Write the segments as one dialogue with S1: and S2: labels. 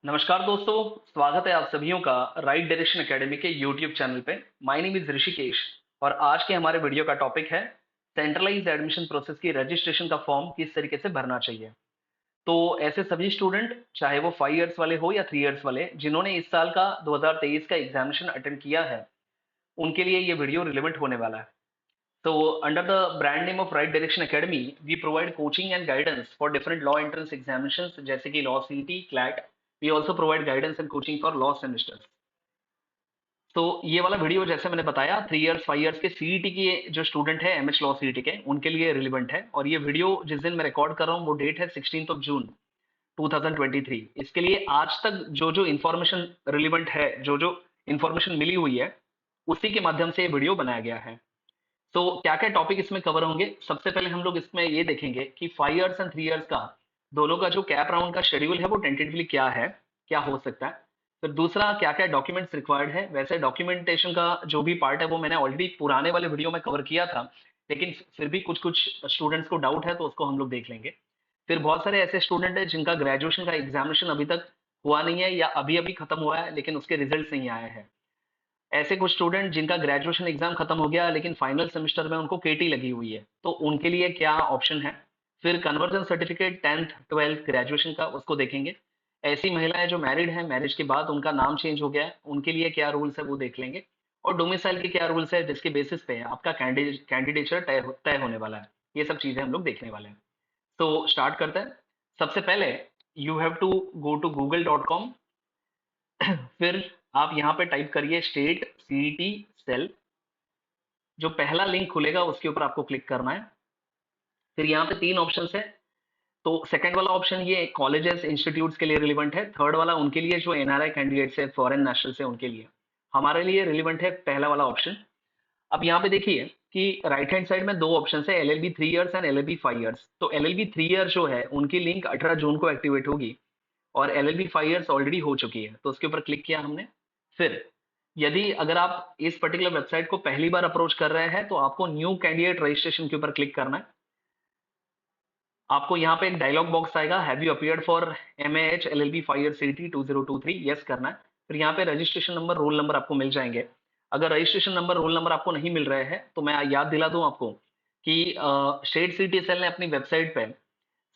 S1: नमस्कार दोस्तों, स्वागत है आप सभियों का राइट डायरेक्शन एकेडमी के यूट्यूब चैनल पे। माय नेम इज ऋषिकेश और आज के हमारे वीडियो का टॉपिक है सेंट्रलाइज्ड एडमिशन प्रोसेस की रजिस्ट्रेशन का फॉर्म किस तरीके से भरना चाहिए। तो ऐसे सभी स्टूडेंट, चाहे वो 5 इयर्स वाले हो या 3 इयर्स वाले, जिन्होंने इस साल का 2023 का एग्जामिनेशन अटेंड किया है, उनके लिए ये वीडियो रिलेवेंट होने वाला है। So, under the brand name of Right Direction Academy, we provide coaching and guidance for different law entrance examinations जैसे कि law CET, CLAT. We also provide guidance and coaching for law semesters. तो ये वाला video जैसे मैंने बताया 3 years 5 years के CET के जो स्टूडेंट है एमएच लॉ सीईटी के, उनके लिए रिलेवेंट है। और ये वीडियो जिस दिन मैं रिकॉर्ड कर रहा हूँ वो डेट है 16 जून 2023। इसके लिए आज तक जो जो इन्फॉर्मेशन रिलेवेंट है, जो जो इन्फॉर्मेशन मिली हुई है, उसी के माध्यम से ये वीडियो बनाया गया है। तो क्या क्या टॉपिक इसमें कवर होंगे, सबसे पहले हम लोग इसमें ये देखेंगे कि 5 इयर्स एंड 3 इयर्स का दोनों का जो कैप राउंड का शेड्यूल है वो टेंटेटिवली क्या है, क्या हो सकता है। फिर दूसरा, क्या क्या डॉक्यूमेंट्स रिक्वायर्ड है। वैसे डॉक्यूमेंटेशन का जो भी पार्ट है वो मैंने ऑलरेडी पुराने वाले वीडियो में कवर किया था, लेकिन फिर भी कुछ कुछ स्टूडेंट्स को डाउट है तो उसको हम लोग देख लेंगे। फिर बहुत सारे ऐसे स्टूडेंट हैं जिनका ग्रेजुएशन का एग्जामिनेशन अभी तक हुआ नहीं है या अभी अभी खत्म हुआ है लेकिन उसके रिजल्ट नहीं आए हैं। ऐसे कुछ स्टूडेंट जिनका ग्रेजुएशन एग्जाम खत्म हो गया लेकिन फाइनल सेमेस्टर में उनको केटी लगी हुई है, तो उनके लिए क्या ऑप्शन है। फिर conversion certificate 10th 12th graduation का, उसको देखेंगे। ऐसी महिलाएं जो मैरिड हैं, मैरिज के बाद उनका नाम चेंज हो गया है, उनके लिए क्या रूल्स है वो देख लेंगे। और डोमिसाइल के क्या रूल्स है जिसके बेसिस पे आपका कैंडिडेचर तय होने वाला है। ये सब चीजें हम लोग देखने वाले हैं। तो स्टार्ट करते हैं। सबसे पहले you have to go to google.com। फिर आप यहाँ पे टाइप करिए स्टेट सीईटी सेल। जो पहला लिंक खुलेगा उसके ऊपर आपको क्लिक करना है। फिर यहाँ पे 3 ऑप्शन है। तो सेकंड वाला ऑप्शन ये कॉलेजेस इंस्टीट्यूट्स के लिए रिलेवेंट है। थर्ड वाला उनके लिए जो एनआरआई कैंडिडेट्स है, फॉरेन नेशनल है, उनके लिए। हमारे लिए रिलेवेंट है पहला वाला ऑप्शन। अब यहाँ पे देखिए कि राइट हैंड साइड में 2 ऑप्शन है, LLB 3 years and LLB 5 years. तो एलएलबी 3 ईयर जो है उनकी लिंक 18 जून को एक्टिवेट होगी और एलएलबी 5 इयर्स ऑलरेडी हो चुकी है, तो उसके ऊपर क्लिक किया हमने। फिर यदि अगर आप इस पर्टिकुलर वेबसाइट को पहली बार अप्रोच कर रहे हैं तो आपको न्यू कैंडिडेट रजिस्ट्रेशन के ऊपर क्लिक करना है। आपको यहाँ पे एक डायलॉग बॉक्स आएगा, have you appeared for MAH LLB 5 year सीटी 2023, यस करना है। फिर यहाँ पे रजिस्ट्रेशन नंबर, रोल नंबर आपको मिल जाएंगे। अगर रजिस्ट्रेशन नंबर, रोल नंबर आपको नहीं मिल रहे हैं तो मैं याद दिला दूं आपको कि स्टेट सिटी सेल ने अपनी वेबसाइट पे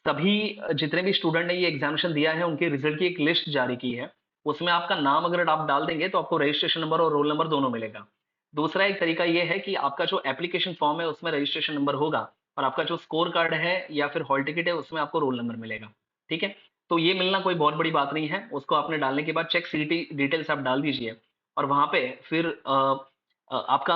S1: सभी जितने भी स्टूडेंट ने ये एग्जामिनेशन दिया है उनके रिजल्ट की एक लिस्ट जारी की है। उसमें आपका नाम अगर आप डाल देंगे तो आपको रजिस्ट्रेशन नंबर और रोल नंबर दोनों मिलेगा। दूसरा एक तरीका ये है कि आपका जो एप्लीकेशन फॉर्म है उसमें रजिस्ट्रेशन नंबर होगा और आपका जो स्कोर कार्ड है या फिर हॉल टिकट है उसमें आपको रोल नंबर मिलेगा। ठीक है, तो ये मिलना कोई बहुत बड़ी बात नहीं है। उसको आपने डालने के बाद चेक सीटी डिटेल्स आप डाल दीजिए और वहां पे फिर आपका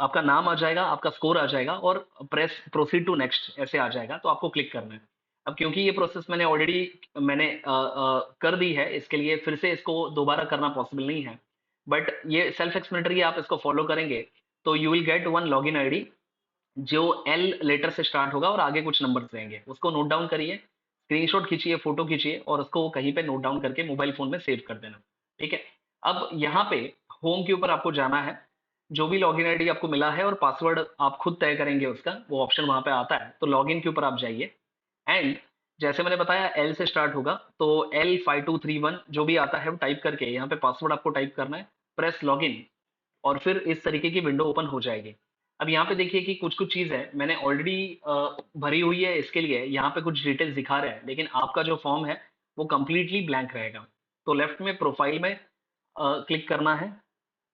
S1: आपका नाम आ जाएगा, आपका स्कोर आ जाएगा और प्रेस प्रोसीड टू नेक्स्ट ऐसे आ जाएगा, तो आपको क्लिक करना है। अब क्योंकि ये प्रोसेस मैंने कर दी है, इसके लिए फिर से इसको दोबारा करना पॉसिबल नहीं है। बट ये सेल्फ एक्सप्लेनेटरी, आप इसको फॉलो करेंगे तो you will get one login ID जो एल लेटर से स्टार्ट होगा और आगे कुछ नंबर्स रहेंगे। उसको नोट डाउन करिए, स्क्रीनशॉट खींचिए, फोटो खींचिए और उसको कहीं पे नोट डाउन करके मोबाइल फोन में सेव कर देना। ठीक है, अब यहाँ पे होम के ऊपर आपको जाना है। जो भी लॉगिन आईडी आपको मिला है और पासवर्ड आप खुद तय करेंगे उसका, वो ऑप्शन वहां पे आता है। तो लॉगिन के ऊपर आप जाइए एंड जैसे मैंने बताया एल से स्टार्ट होगा, तो L5231 जो भी आता है वो टाइप करके यहाँ पे पासवर्ड आपको टाइप करना है, प्रेस लॉगिन और फिर इस तरीके की विंडो ओपन हो जाएगी। अब यहाँ पे देखिए कि कुछ कुछ चीज है मैंने ऑलरेडी भरी हुई है, इसके लिए यहाँ पे कुछ डिटेल्स दिखा रहे हैं, लेकिन आपका जो फॉर्म है वो कंप्लीटली ब्लैंक रहेगा। तो लेफ्ट में प्रोफाइल में क्लिक करना है।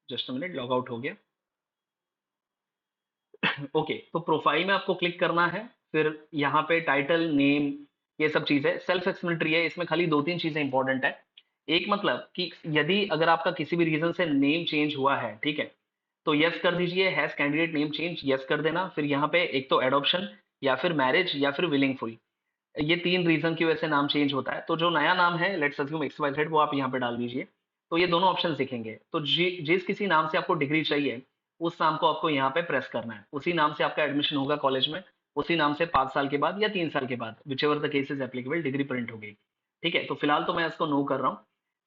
S1: जस्ट मिनट, लॉग आउट हो गया। ओके, तो प्रोफाइल में आपको क्लिक करना है। फिर यहाँ पे टाइटल, नेम, ये सब चीजें सेल्फ एक्सप्लेनेटरी है। इसमें खाली 2-3 चीजें इंपॉर्टेंट है। एक मतलब कि यदि अगर आपका किसी भी रीजन से नेम चेंज हुआ है, ठीक है, तो यस कर दीजिए, has candidate name change, yes कर देना। फिर यहाँ पे एक तो एडॉप्शन या फिर मैरिज या फिर विलिंगफुल, ये 3 रीजन की वजह से नाम चेंज होता है। तो जो नया नाम है, let's assume X Y Z, वो आप यहाँ पे डाल दीजिए। तो ये दोनों ऑप्शन दिखेंगे। तो जिस किसी नाम से आपको डिग्री चाहिए उस नाम को आपको यहाँ पे प्रेस करना है। उसी नाम से आपका एडमिशन होगा कॉलेज में, उसी नाम से 5 साल के बाद या 3 साल के बाद, which ever the case is applicable, degree print होगी। ठीक है, तो फिलहाल तो मैं इसको नो कर रहा हूँ।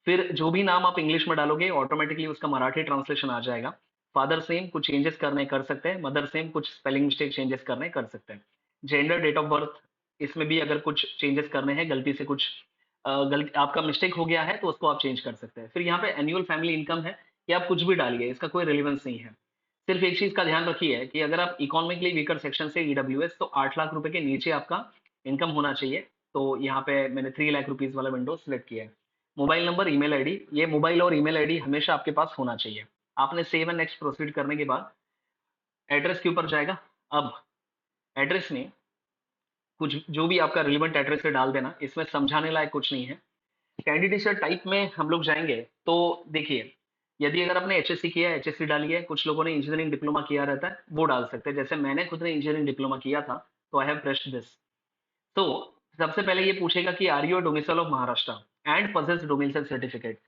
S1: फिर जो भी नाम आप इंग्लिश में डालोगे ऑटोमेटिकली उसका मराठी ट्रांसलेशन आ जाएगा। फादर सेम, कुछ चेंजेस करने कर सकते हैं। मदर सेम, कुछ स्पेलिंग मिस्टेक चेंजेस करने कर सकते हैं। जेंडर, डेट ऑफ बर्थ, इसमें भी अगर कुछ चेंजेस करने हैं, गलती से कुछ गलती आपका मिस्टेक हो गया है तो उसको आप चेंज कर सकते हैं। फिर यहाँ पे एनुअल फैमिली इनकम है, ये आप कुछ भी डालिए, इसका कोई रिलेवेंस नहीं है। सिर्फ एक चीज़ का ध्यान रखिए कि अगर आप इकोनॉमिकली वीकर सेक्शन से ईडब्ल्यूएस तो 8 लाख रुपए के नीचे आपका इनकम होना चाहिए। तो यहाँ पे मैंने 3 लाख रुपीज़ वाला विंडो सिलेक्ट किया है। मोबाइल नंबर, ईमेल आईडी, ये मोबाइल और ईमेल आईडी हमेशा आपके पास होना चाहिए। आपने सेव एंड नेक्स्ट प्रोसीड करने के बाद एड्रेस के ऊपर जाएगा। अब एड्रेस में कुछ जो भी आपका रिलेवेंट एड्रेस है डाल देना, इसमें समझाने लायक कुछ नहीं है। कैंडिडेचर टाइप में हम लोग जाएंगे तो देखिए, यदि अगर आपने एचएससी किया है, एचएससी डालिए। कुछ लोगों ने इंजीनियरिंग डिप्लोमा किया रहता है, वो डाल सकते हैं। जैसे मैंने खुद ने इंजीनियरिंग डिप्लोमा किया था, तो आई हैव प्रेस्ड दिस। तो सबसे पहले ये पूछेगा कि are you domicile of Maharashtra and possess domicile certificate.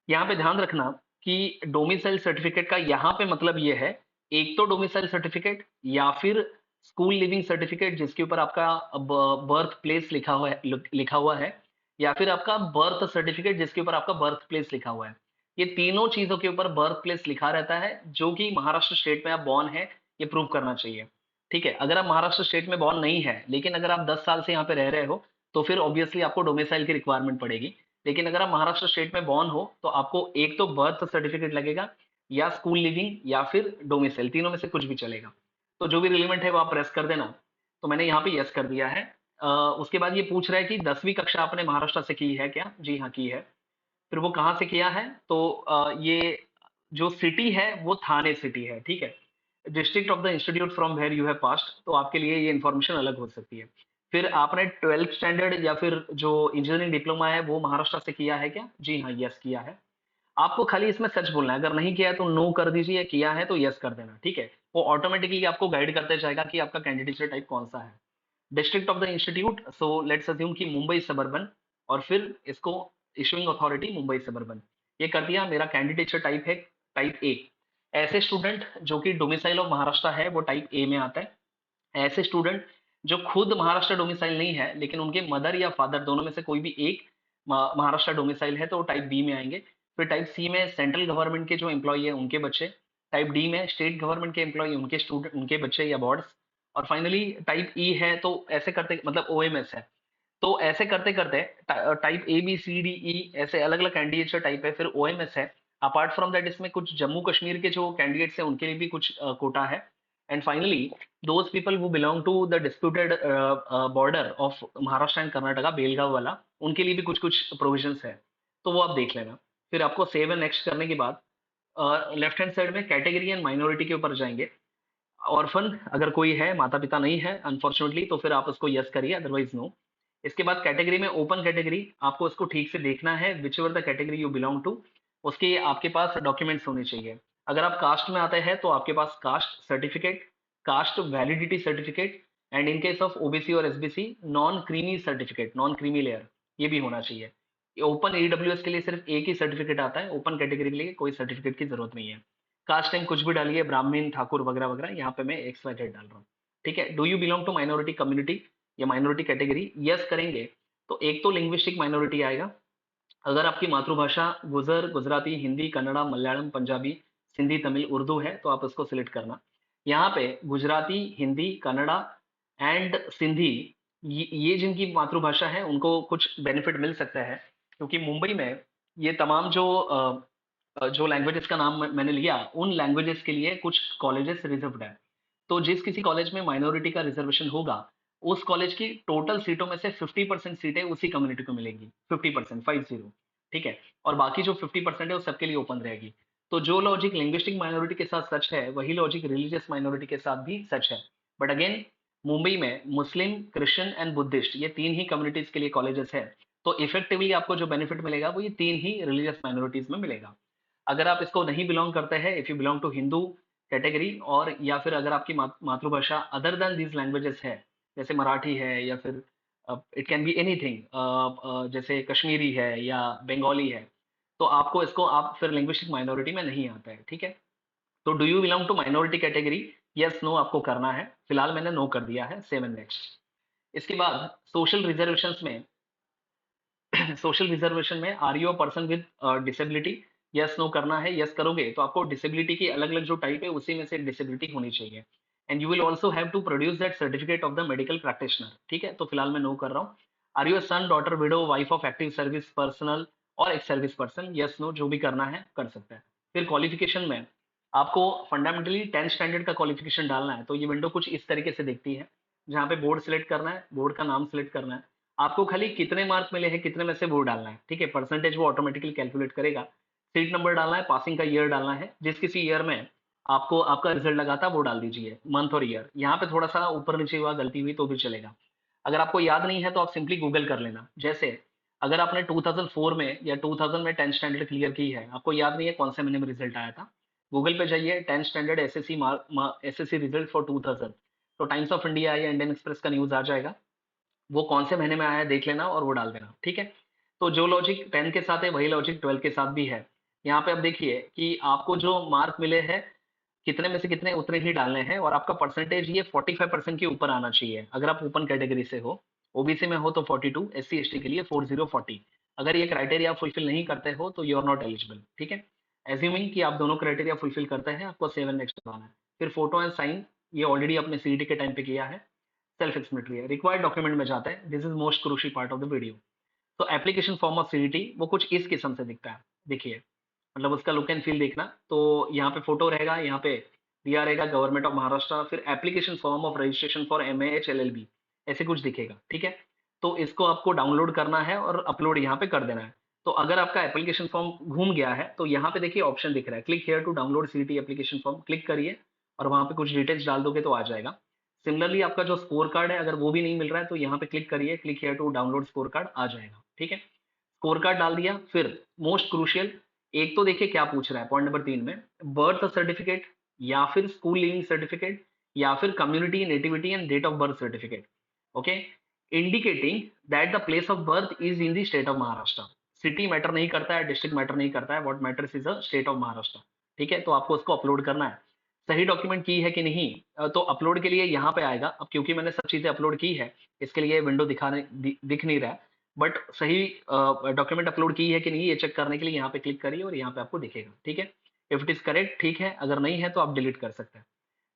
S1: यहाँ पे ध्यान रखना कि डोमिसाइल सर्टिफिकेट का यहाँ पे मतलब ये है, एक तो डोमिसाइल सर्टिफिकेट या फिर स्कूल लिविंग सर्टिफिकेट जिसके ऊपर आपका बर्थ प्लेस लिखा हुआ है, या फिर आपका बर्थ सर्टिफिकेट जिसके ऊपर आपका बर्थ प्लेस लिखा हुआ है। ये तीनों चीजों के ऊपर बर्थ प्लेस लिखा रहता है, जो कि महाराष्ट्र स्टेट में आप बॉर्न है, ये प्रूव करना चाहिए। ठीक है, अगर आप महाराष्ट्र स्टेट में बॉर्न नहीं है, लेकिन अगर आप 10 साल से यहाँ पे रह रहे हो, तो फिर ऑब्वियसली आपको डोमिसाइल की रिक्वायरमेंट पड़ेगी। लेकिन अगर आप महाराष्ट्र स्टेट में बॉर्न हो, तो आपको एक तो बर्थ सर्टिफिकेट लगेगा, या स्कूल लिविंग, या फिर डोमिसाइल, तीनों में से कुछ भी चलेगा। तो जो भी रिलेवेंट है वो आप प्रेस कर देना। तो मैंने यहाँ पे यस कर दिया है। उसके बाद ये पूछ रहा है कि 10वीं कक्षा आपने महाराष्ट्र से की है क्या? जी हाँ, की है। फिर वो कहाँ से किया है? तो ये जो सिटी है वो थाने सिटी है, ठीक है। District of the institute from where you have passed, तो आपके लिए ये इन्फॉर्मेशन अलग हो सकती है। फिर आपने 12th स्टैंडर्ड या फिर जो इंजीनियरिंग डिप्लोमा है वो महाराष्ट्र से किया है क्या? जी हाँ, यस किया है। आपको खाली इसमें सच बोलना है, अगर नहीं किया है तो नो कर दीजिए, किया है तो यस कर देना, ठीक है। वो ऑटोमेटिकली आपको गाइड करते जाएगा कि आपका कैंडिडेचर टाइप कौन सा है। District of the institute, so let's assume कि मुंबई सबर्बन, और फिर इसको इशुइंग अथॉरिटी मुंबई सबर्बन। ये कर दिया। मेरा कैंडिडेचर टाइप है टाइप ए। ऐसे स्टूडेंट जो कि डोमिसाइल ऑफ महाराष्ट्र है वो टाइप ए में आता है। ऐसे स्टूडेंट जो खुद महाराष्ट्र डोमिसाइल नहीं है, लेकिन उनके मदर या फादर दोनों में से कोई भी एक महाराष्ट्र डोमिसाइल है, तो वो टाइप बी में आएंगे। फिर टाइप सी में सेंट्रल गवर्नमेंट के जो एम्प्लॉई है उनके बच्चे। टाइप डी में स्टेट गवर्नमेंट के एम्प्लॉई, उनके स्टूडेंट, उनके बच्चे या वार्ड्स। और फाइनली टाइप ई है, तो ऐसे करते मतलब ओएमएस है। तो ऐसे करते करते type A B C D E ऐसे अलग अलग कैंडिडेट्स टाइप है। फिर ओएमएस है। अपार्ट फ्रॉम दैट इसमें कुछ जम्मू कश्मीर के जो कैंडिडेट्स हैं उनके लिए भी कुछ कोटा है। एंड फाइनली दोज पीपल वो belong to the disputed border of Maharashtra and Karnataka, Belgaum वाला, उनके लिए भी कुछ कुछ प्रोविजंस है। तो वो आप देख लेना। फिर आपको सेव एंड नेक्स्ट करने के बाद लेफ्ट हैंड साइड में कैटेगरी एंड माइनॉरिटी के ऊपर जाएंगे। ऑर्फन अगर कोई है, माता पिता नहीं है अनफॉर्चुनेटली, तो फिर आप उसको यस करिए, अदरवाइज नो। इसके बाद कैटेगरी में ओपन कैटेगरी, आपको इसको ठीक से देखना है, whichever the category you belong to, उसके आपके पास डॉक्यूमेंट्स होने चाहिए। अगर आप कास्ट में आते हैं तो आपके पास caste certificate, caste validity certificate, and in case of OBC और SBC non creamy certificate, non creamy layer, ये भी होना चाहिए। ओपन ईडब्ल्यूएस के लिए सिर्फ एक ही सर्टिफिकेट आता है, ओपन कैटेगरी के लिए कोई सर्टिफिकेट की जरूरत नहीं है। कास्ट टाइम कुछ भी डालिए, ब्राह्मण, ठाकुर वगैरह वगैरह, यहाँ पे मैं एक्स वाई जेड डाल रहा हूँ। ठीक है। Do you belong to minority community या माइनॉरिटी कैटेगरी, यस करेंगे तो एक तो लिंग्विस्टिक माइनॉरिटी आएगा। अगर आपकी मातृभाषा गुजराती, हिंदी, कन्नड़ा, मलयालम, पंजाबी, सिंधी, तमिल, उर्दू है तो आप उसको सिलेक्ट करना। यहाँ पे गुजराती, हिंदी, कन्नड़ा एंड सिंधी, ये जिनकी मातृभाषा है उनको कुछ बेनिफिट मिल सकता है, क्योंकि मुंबई में ये तमाम जो लैंग्वेजेस का नाम मैंने लिया, उन लैंग्वेजेस के लिए कुछ कॉलेजेस रिजर्व्ड है। तो जिस किसी कॉलेज में माइनॉरिटी का रिजर्वेशन होगा, उस कॉलेज की टोटल सीटों में से 50% सीटें उसी कम्युनिटी को मिलेंगी। 50%, 50। ठीक है। और बाकी जो 50% है वो सबके लिए ओपन रहेगी। तो जो लॉजिक लिंग्विस्टिक माइनॉरिटी के साथ सच है, वही लॉजिक रिलीजियस माइनॉरिटी के साथ भी सच है। बट अगेन, मुंबई में मुस्लिम, क्रिश्चियन एंड बुद्धिस्ट, ये तीन ही कम्युनिटीज के लिए कॉलेजेस है। तो इफेक्टिवली आपको जो बेनिफिट मिलेगा वो ये तीन ही रिलीजियस माइनॉरिटीज में मिलेगा। अगर आप इसको नहीं बिलोंग करते हैं, if you belong to Hindu category, और या फिर अगर आपकी मातृभाषा अदर देन दीज लैंग्वेजेस है, जैसे मराठी है या फिर इट कैन बी एनीथिंग, जैसे कश्मीरी है या बंगाली है, तो आपको इसको आप फिर लिंग्विस्टिक माइनॉरिटी में नहीं आता है। ठीक है। तो do you belong to minority category, yes no आपको करना है। फिलहाल मैंने नो कर दिया है, सेव एंड नेक्स्ट। इसके बाद सोशल रिजर्वेशंस में सोशल रिजर्वेशन में are you a person with disability, yes no करना है। यस करोगे तो आपको डिसेबिलिटी की अलग अलग जो टाइप है उसी में से डिसेबिलिटी होनी चाहिए। And you will also have to produce that certificate of the medical practitioner. ठीक है। तो फिलहाल मैं नो कर रहा हूँ। Are you son, daughter, widow, wife of active service personnel और ex service person, yes no, जो भी करना है कर सकता है। फिर क्वालिफिकेशन में आपको फंडामेंटली 10th स्टैंडर्ड का क्वालिफिकेशन डालना है। तो ये विंडो कुछ इस तरीके से दिखती है, जहाँ पे बोर्ड सिलेक्ट करना है, बोर्ड का नाम सिलेक्ट करना है, आपको खाली कितने मार्क मिले हैं, कितने में से वो डालना है, ठीक है। परसेंटेज वो ऑटोमेटिकली कैलकुलेट करेगा। सीट नंबर डालना है, पासिंग का ईयर डालना है, जिस किसी ईयर में आपको आपका रिजल्ट लगा था वो डाल दीजिए, मंथ और ईयर। यहाँ पे थोड़ा सा ऊपर नीचे हुआ, गलती हुई तो भी चलेगा। अगर आपको याद नहीं है तो आप सिंपली गूगल कर लेना। जैसे अगर आपने 2004 में या 2000 में 10th स्टैंडर्ड क्लियर की है, आपको याद नहीं है कौन से महीने में रिजल्ट आया था, गूगल पे जाइए 10th standard SSC SSC result for 2000, तो टाइम्स ऑफ इंडिया या इंडियन एक्सप्रेस का न्यूज आ जाएगा, वो कौन से महीने में आया है देख लेना और वो डाल देना, ठीक है। तो जो लॉजिक 10 के साथ है वही लॉजिक 12 के साथ भी है। यहाँ पे अब देखिए कि आपको जो मार्क मिले हैं, कितने में से कितने उतने ही डालने हैं, और आपका परसेंटेज ये 45% के ऊपर आना चाहिए। अगर आप ओपन कैटेगरी से हो, ओबीसी में हो तो 42, एससी एसटी के लिए 4040। अगर ये क्राइटेरिया फुलफिल नहीं करते हो तो यू आर नॉट एलिजिबल, ठीक है। एज्यूमिंग कि आप दोनों क्राइटेरिया फुलफिल करते हैं, आपको 7 नेक्स्ट करना है। फिर फोटो एंड साइन, ये ऑलरेडी आपने सीईटी के टाइम पे किया है, सेल्फ एक्सप्लेनेटरी है। रिक्वायर्ड डॉक्यूमेंट में जाते हैं, this is most crucial part of the video. तो एप्लीकेशन फॉर्म ऑफ सीईटी वो कुछ इस किस्म से दिखता है, देखिए, मतलब उसका लुक एंड फील देखना। तो यहाँ पे फोटो रहेगा, यहाँ पे दिया रहेगा गवर्नमेंट ऑफ महाराष्ट्र, फिर application form of registration for MAH LLB, ऐसे कुछ दिखेगा, ठीक है। तो इसको आपको डाउनलोड करना है और अपलोड यहाँ पे कर देना है। तो अगर आपका एप्लीकेशन फॉर्म घूम गया है तो यहाँ पे देखिए ऑप्शन दिख रहा है, click here to download CET application form, click करिए और वहाँ पे कुछ डिटेल्स डाल दोगे तो आ जाएगा। सिमिलरली आपका जो स्कोर कार्ड है, अगर वो भी नहीं मिल रहा है तो यहाँ पे क्लिक करिए, click here to download score card, आ जाएगा, ठीक है। स्कोर कार्ड डाल दिया। फिर मोस्ट क्रूशियल, एक तो देखिए क्या पूछ रहा है पॉइंट नंबर 3 में, बर्थ सर्टिफिकेट या फिर स्कूल लिविंग सर्टिफिकेट या फिर community nativity and date of birth certificate, okay, indicating that the place of birth is in the state of Maharashtra. City matter नहीं करता है, डिस्ट्रिक्ट मैटर नहीं करता है, what matters is a state of Maharashtra, ठीक है। तो आपको उसको अपलोड करना है। सही डॉक्यूमेंट की है कि नहीं, तो अपलोड के लिए यहाँ पे आएगा। अब क्योंकि मैंने सब चीजें अपलोड की है, इसके लिए विंडो दिख नहीं रहा है, बट सही डॉक्यूमेंट अपलोड की है कि नहीं ये चेक करने के लिए यहाँ पे क्लिक करिए और यहाँ पे आपको दिखेगा, ठीक है। इफ इट इज करेक्ट ठीक है, अगर नहीं है तो आप डिलीट कर सकते हैं।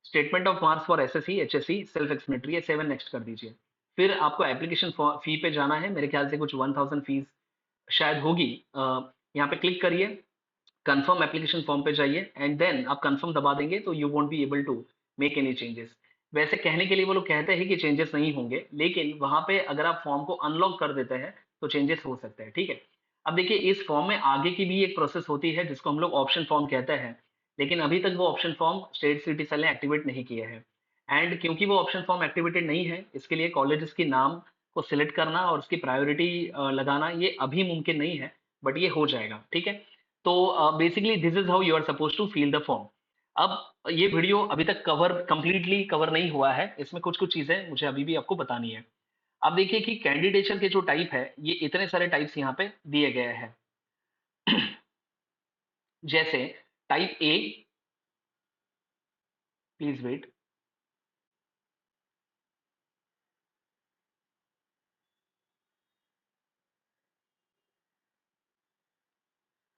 S1: Statement of marks for SSC HSC self explanatory है, 7 नेक्स्ट कर दीजिए। फिर आपको एप्लीकेशन फी पे जाना है, मेरे ख्याल से कुछ 1000 फीस शायद होगी। यहाँ पे क्लिक करिए, कंफर्म एप्लीकेशन फॉर्म पे जाइए एंड देन आप कंफर्म दबा देंगे तो you won't be able to make any changes. वैसे कहने के लिए वो लोग कहते हैं कि चेंजेस नहीं होंगे, लेकिन वहां पे अगर आप फॉर्म को अनलॉक कर देते हैं तो चेंजेस हो सकते हैं, ठीक है। अब देखिए इस फॉर्म में आगे की भी एक प्रोसेस होती है जिसको हम लोग ऑप्शन फॉर्म कहते हैं, लेकिन अभी तक वो option form state city cell ने एक्टिवेट नहीं किए हैं। एंड क्योंकि वो ऑप्शन फॉर्म एक्टिवेटेड नहीं है, इसके लिए कॉलेजेस के नाम को सिलेक्ट करना और उसकी प्रायोरिटी लगाना ये अभी मुमकिन नहीं है, बट ये हो जाएगा, ठीक है। तो basically this is how you are suppose to fill the form. अब ये वीडियो अभी तक कंप्लीटली कवर नहीं हुआ है, इसमें कुछ कुछ चीजें मुझे अभी भी आपको बतानी है। अब देखिए कि कैंडिडेचर के जो टाइप है, ये इतने सारे टाइप्स यहाँ पे दिए गए हैं। जैसे type A, please wait.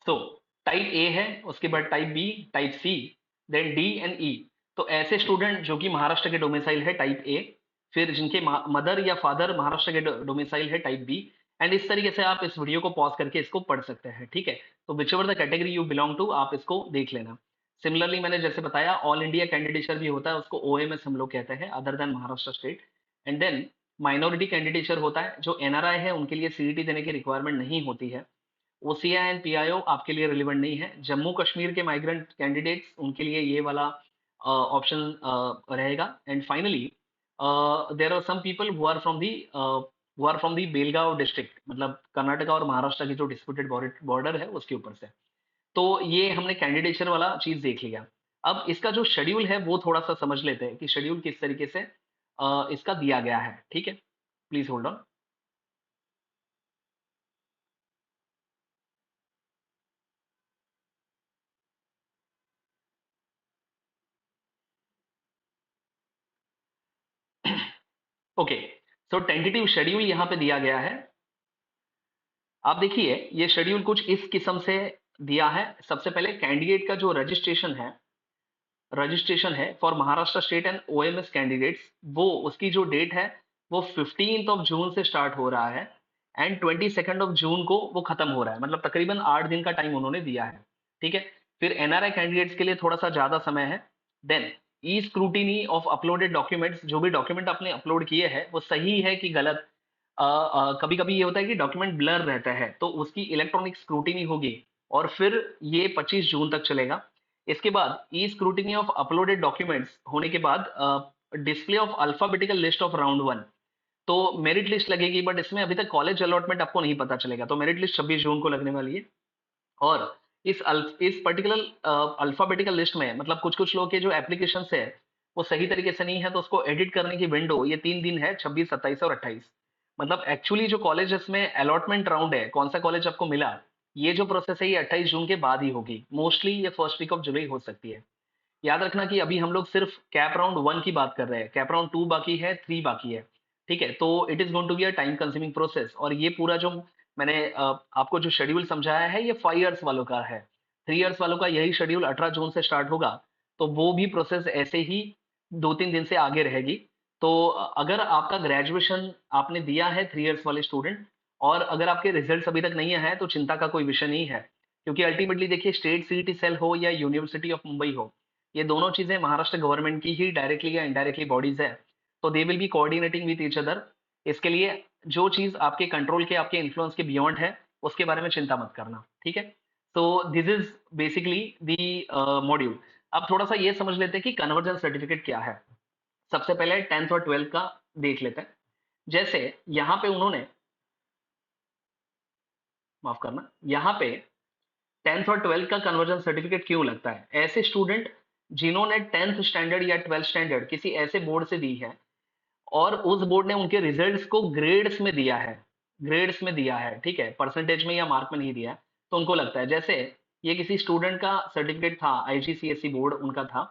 S1: So type A है, उसके बाद type B, type C, then D and E. तो ऐसे स्टूडेंट जो कि महाराष्ट्र के डोमिसाइल है टाइप ए, फिर जिनके मदर या फादर महाराष्ट्र के डोमिसाइल है टाइप बी। एंड इस तरीके से आप इस वीडियो को पॉज करके इसको पढ़ सकते हैं, ठीक है। तो whichever the category you belong to, आप इसको देख लेना। सिमिलरली मैंने जैसे बताया ऑल इंडिया कैंडिडेचर भी होता है, उसको ओएमएस हम लोग कहते हैं, other than Maharashtra state. And then minority candidature होता है, जो एनआरआई है उनके लिए सीईटी देने की रिक्वायरमेंट नहीं होती है। ओसीआई एंड पीआईओ आपके लिए रिलेवेंट नहीं है। जम्मू कश्मीर के माइग्रेंट कैंडिडेट्स, उनके लिए ये वाला ऑप्शन रहेगा। And finally there are some people who are from the Belgaum district, मतलब कर्नाटका और महाराष्ट्र की जो डिस्प्यूटेड बॉर्डर है उसके ऊपर से। तो ये हमने कैंडिडेचर वाला चीज देख लिया। अब इसका जो शेड्यूल है वो थोड़ा सा समझ लेते हैं कि शेड्यूल किस तरीके से इसका दिया गया है, ठीक है। Please hold on. Okay, so tentative schedule यहाँ पे दिया गया है। आप देखिए ये शेड्यूल कुछ इस किस्म से दिया है। सबसे पहले कैंडिडेट का जो रजिस्ट्रेशन है for Maharashtra state and OMS candidates, वो उसकी जो डेट है वो 15 जून से स्टार्ट हो रहा है एंड 22 जून को वो खत्म हो रहा है, मतलब तकरीबन 8 दिन का टाइम उन्होंने दिया है। ठीक है, फिर एनआरआई कैंडिडेट्स के लिए थोड़ा सा ज्यादा समय है। Then e scrutiny of uploaded documents, जो भी डॉक्यूमेंट आपने अपलोड किए हैं वो सही है कि गलत। कभी कभी ये होता है कि डॉक्यूमेंट ब्लर रहता है, तो उसकी इलेक्ट्रॉनिक स्क्रूटिनी होगी और फिर ये 25 जून तक चलेगा। इसके बाद ई स्क्रूटिनी ऑफ अपलोडेड डॉक्यूमेंट्स होने के बाद display of alphabetical list of round 1, तो मेरिट लिस्ट लगेगी, बट इसमें अभी तक कॉलेज अलॉटमेंट आपको नहीं पता चलेगा, तो मेरिट लिस्ट 26 जून को लगने वाली है। और इस पर्टिकुलर अल्फाबेटिकल लिस्ट में मतलब कुछ कुछ लोग के जो एप्लीकेशन है वो सही तरीके से नहीं है, तो उसको एडिट करने की विंडो ये 3 दिन है, 26, 27 और 28। मतलब एक्चुअली जो कॉलेज में अलॉटमेंट राउंड है, कौन सा कॉलेज आपको मिला, ये जो प्रोसेस है ये 28 जून के बाद ही होगी, मोस्टली ये फर्स्ट वीक ऑफ जुलाई हो सकती है। याद रखना कि अभी हम लोग सिर्फ कैप राउंड 1 की बात कर रहे हैं, कैप राउंड 2 बाकी है, 3 बाकी है। ठीक है, तो it is going to be a time consuming process, और ये पूरा जो मैंने आपको जो शेड्यूल समझाया है ये 5 इयर्स वालों का है। 3 इयर्स वालों का यही शेड्यूल 18 जून से स्टार्ट होगा, तो वो भी प्रोसेस ऐसे ही 2-3 दिन से आगे रहेगी। तो अगर आपका ग्रेजुएशन आपने दिया है 3 इयर्स वाले स्टूडेंट, और अगर आपके रिजल्ट अभी तक नहीं आए हैं तो चिंता का कोई विषय नहीं है, क्योंकि अल्टीमेटली देखिए स्टेट सीईटी सेल हो या यूनिवर्सिटी ऑफ मुंबई हो, ये दोनों चीजें महाराष्ट्र गवर्नमेंट की ही डायरेक्टली या इनडायरेक्टली बॉडीज है, तो they will be coordinating with each other. इसके लिए जो चीज आपके कंट्रोल के, आपके इन्फ्लुएंस के बियॉन्ड है, उसके बारे में चिंता मत करना। ठीक है, तो this is basically the module. अब थोड़ा सा ये समझ लेते हैं कि कन्वर्जन सर्टिफिकेट क्या है। सबसे पहले 10th और 12th का देख लेते हैं। जैसे यहाँ पे उन्होंने, माफ करना, यहाँ पे 10th और 12th का कन्वर्जन सर्टिफिकेट क्यों लगता है? ऐसे स्टूडेंट जिन्होंने 10th स्टैंडर्ड या 12th स्टैंडर्ड किसी ऐसे बोर्ड से दी है और उस बोर्ड ने उनके रिजल्ट्स को ग्रेड्स में दिया है, ग्रेड्स में दिया है, ठीक है, परसेंटेज में या मार्क में नहीं दिया है, तो उनको लगता है। जैसे ये किसी स्टूडेंट का सर्टिफिकेट था, आईजीसीएसई बोर्ड उनका था,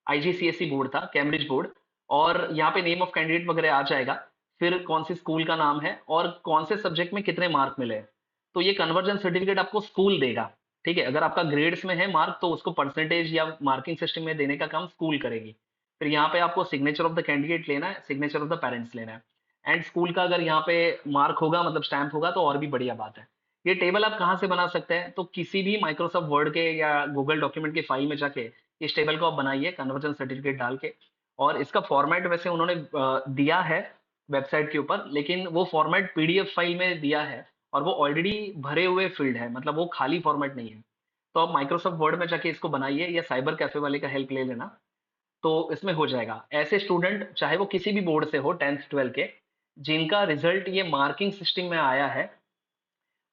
S1: आईजीसीएसई बोर्ड था, कैम्ब्रिज बोर्ड, और यहाँ पे नेम ऑफ कैंडिडेट वगैरह आ जाएगा, फिर कौन सी स्कूल का नाम है और कौन से सब्जेक्ट में कितने मार्क मिले हैं। तो ये कन्वर्जन सर्टिफिकेट आपको स्कूल देगा। ठीक है, अगर आपका ग्रेड्स में है मार्क तो उसको परसेंटेज या मार्किंग सिस्टम में देने का काम स्कूल करेगी। फिर यहाँ पे आपको सिग्नेचर ऑफ द कैंडिडेट लेना है, सिग्नेचर ऑफ द पेरेंट्स लेना है, एंड स्कूल का अगर यहाँ पे मार्क होगा मतलब स्टैंप होगा तो और भी बढ़िया बात है। ये टेबल आप कहाँ से बना सकते हैं? तो किसी भी माइक्रोसॉफ्ट वर्ड के या गूगल डॉक्यूमेंट की फाइल में जाके इस टेबल को आप बनाइए कन्वर्जन सर्टिफिकेट डाल के। और इसका फॉर्मेट वैसे उन्होंने दिया है वेबसाइट के ऊपर, लेकिन वो फॉर्मेट पीडीएफ फाइल में दिया है और वो ऑलरेडी भरे हुए फील्ड है, मतलब वो खाली फॉर्मेट नहीं है। तो आप माइक्रोसॉफ्ट वर्ड में जाके इसको बनाइए या साइबर कैफे वाले का हेल्प ले लेना, तो इसमें हो जाएगा। ऐसे स्टूडेंट चाहे वो किसी भी बोर्ड से हो 10th 12th के, जिनका रिजल्ट ये मार्किंग सिस्टम में आया है,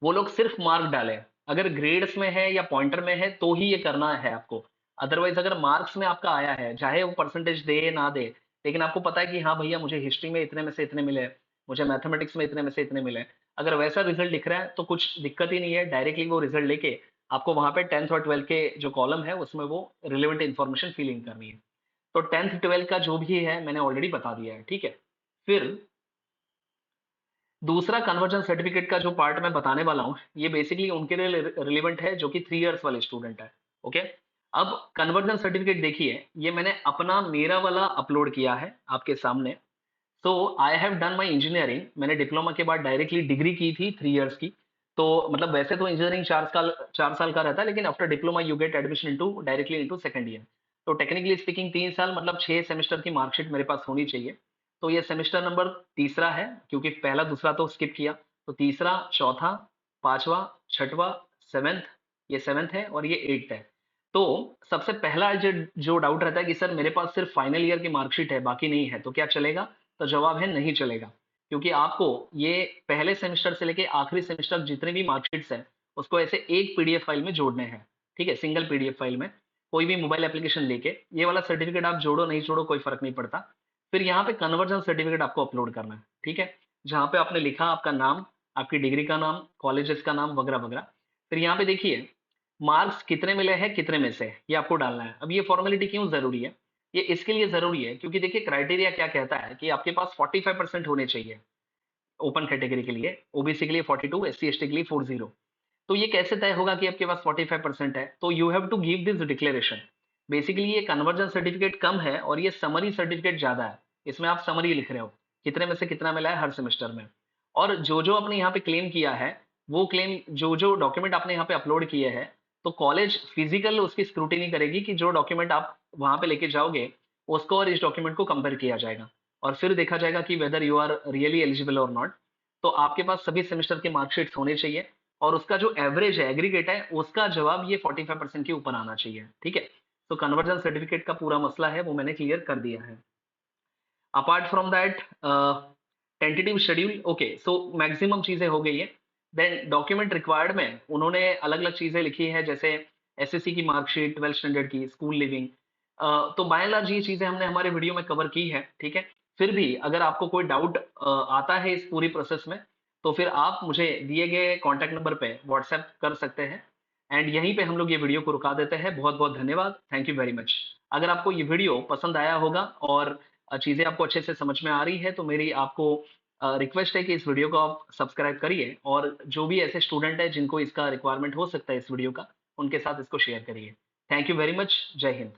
S1: वो लोग सिर्फ मार्क डालें। अगर ग्रेड्स में है या पॉइंटर में है तो ही ये करना है आपको। अदरवाइज अगर मार्क्स में आपका आया है, चाहे वो परसेंटेज दे ना दे, लेकिन आपको पता है कि हाँ भैया मुझे हिस्ट्री में इतने में से इतने मिले, मुझे मैथमेटिक्स में इतने में से इतने मिले, अगर वैसा रिजल्ट दिख रहा है तो कुछ दिक्कत ही नहीं है। डायरेक्टली वो रिजल्ट लेके आपको वहां पे 10th और 12th के जो कॉलम है उसमें वो रिलेवेंट इन्फॉर्मेशन फिल इन करनी है। तो 10th 12th का जो भी है मैंने ऑलरेडी बता दिया है। ठीक है, फिर दूसरा कन्वर्जन सर्टिफिकेट का जो पार्ट मैं बताने वाला हूँ, ये बेसिकली उनके लिए रिलेवेंट है जो कि 3 इयर्स वाले स्टूडेंट है। ओके, अब कन्वर्जन सर्टिफिकेट देखिए, ये मैंने अपना मेरा वाला अपलोड किया है आपके सामने। So I have done my engineering, मैंने डिप्लोमा के बाद डायरेक्टली डिग्री की थी 3 इयर्स की। तो मतलब वैसे तो इंजीनियरिंग 4 साल का रहता है, लेकिन after diploma you get admission into directly into second year. तो टेक्निकली स्पीकिंग 3 साल मतलब 6 सेमेस्टर की मार्कशीट मेरे पास होनी चाहिए। तो ये सेमेस्टर नंबर तीसरा है, क्योंकि पहला दूसरा तो स्किप किया, तो तीसरा, चौथा, पांचवा, छठवा, सेवेंथ, ये सेवेंथ है और ये एट्थ है। तो सबसे पहला जो जो डाउट रहता है कि सर मेरे पास सिर्फ फाइनल ईयर की मार्कशीट है बाकी नहीं है, तो क्या चलेगा? तो जवाब है नहीं चलेगा, क्योंकि आपको ये पहले सेमेस्टर से लेके आखिरी सेमेस्टर जितने भी मार्कशीट्स हैं उसको ऐसे एक पीडीएफ फाइल में जोड़ने हैं। ठीक है, सिंगल पीडीएफ फाइल में, कोई भी मोबाइल एप्लीकेशन लेके ये वाला सर्टिफिकेट आप जोड़ो नहीं जोड़ो कोई फर्क नहीं पड़ता। फिर यहाँ पे कन्वर्जन सर्टिफिकेट आपको अपलोड करना है। ठीक है, जहाँ पे आपने लिखा आपका नाम, आपकी डिग्री का नाम, कॉलेजेस का नाम वगैरह वगैरह। फिर यहाँ पे देखिए मार्क्स कितने मिले हैं कितने में से, ये आपको डालना है। अब ये फॉर्मेलिटी क्यों जरूरी है? ये इसके लिए जरूरी है क्योंकि देखिए क्राइटेरिया क्या कहता है कि आपके पास 45% होने चाहिए ओपन कैटेगरी के लिए, ओबीसी के लिए 42, एससी एसटी के लिए 40। तो ये कैसे तय होगा कि आपके पास 45% है? तो you have to give this declaration. Basically ये कन्वर्जन सर्टिफिकेट कम है और ये समरी सर्टिफिकेट ज्यादा है, इसमें आप समरी लिख रहे हो, कितने में से कितना मिला है हर सेमेस्टर में। और जो-जो आपने यहाँ पे क्लेम किया है, वो क्लेम जो-जो डॉक्यूमेंट आपने यहाँ पे अपलोड किए हैं, तो कॉलेज फिजिकल उसकी स्क्रूटिनी करेगी कि जो डॉक्यूमेंट आप वहाँ पे लेके जाओगे, उसको और इस डॉक्यूमेंट को कंपेयर किया जाएगा। और फिर देखा जाएगा कि whether you are really eligible और नॉट। तो आपके पास सभी सेमेस्टर के मार्कशीट्स होने चाहिए और उसका जो एवरेज है, एग्रीगेट है, उसका जवाब ये 45% के ऊपर आना चाहिए, ठीक है? तो कन्वर्जन सर्टिफिकेट का पूरा मसला है, वो मैंने क्लियर कर दिया है। Apart from that tentative schedule okay, so maximum चीज़ें हो गई हैं। देन डॉक्यूमेंट रिक्वायर्ड में उन्होंने अलग-अलग चीज़ें लिखी हैं, जैसे एसएससी की मार्कशीट, 12th स्टैंडर्ड की, स्कूल लिविंग। तो बाय एंड लार्ज ये चीज़ें हमने हमारे वीडियो में कवर की है, ठीक है? फिर भी अगर आपको कोई डाउट आता है इस पूरी प्रोसेस में, तो फिर आप मुझे दिए गए कॉन्टैक्ट नंबर पे व्हाट्सएप कर सकते हैं एंड यहीं पे हम लोग ये वीडियो को रुका देते हैं। बहुत-बहुत धन्यवाद। Thank you very much. अगर आपको ये वीडियो पसंद आया होगा और चीज़ें आपको अच्छे से समझ में आ रही है, तो मेरी आपको रिक्वेस्ट है कि इस वीडियो को आप सब्सक्राइब करिए और जो भी ऐसे स्टूडेंट हैं जिनको इसका रिक्वायरमेंट हो सकता है इस वीडियो का, उनके साथ इसको शेयर करिए। Thank you very much. जय हिंद।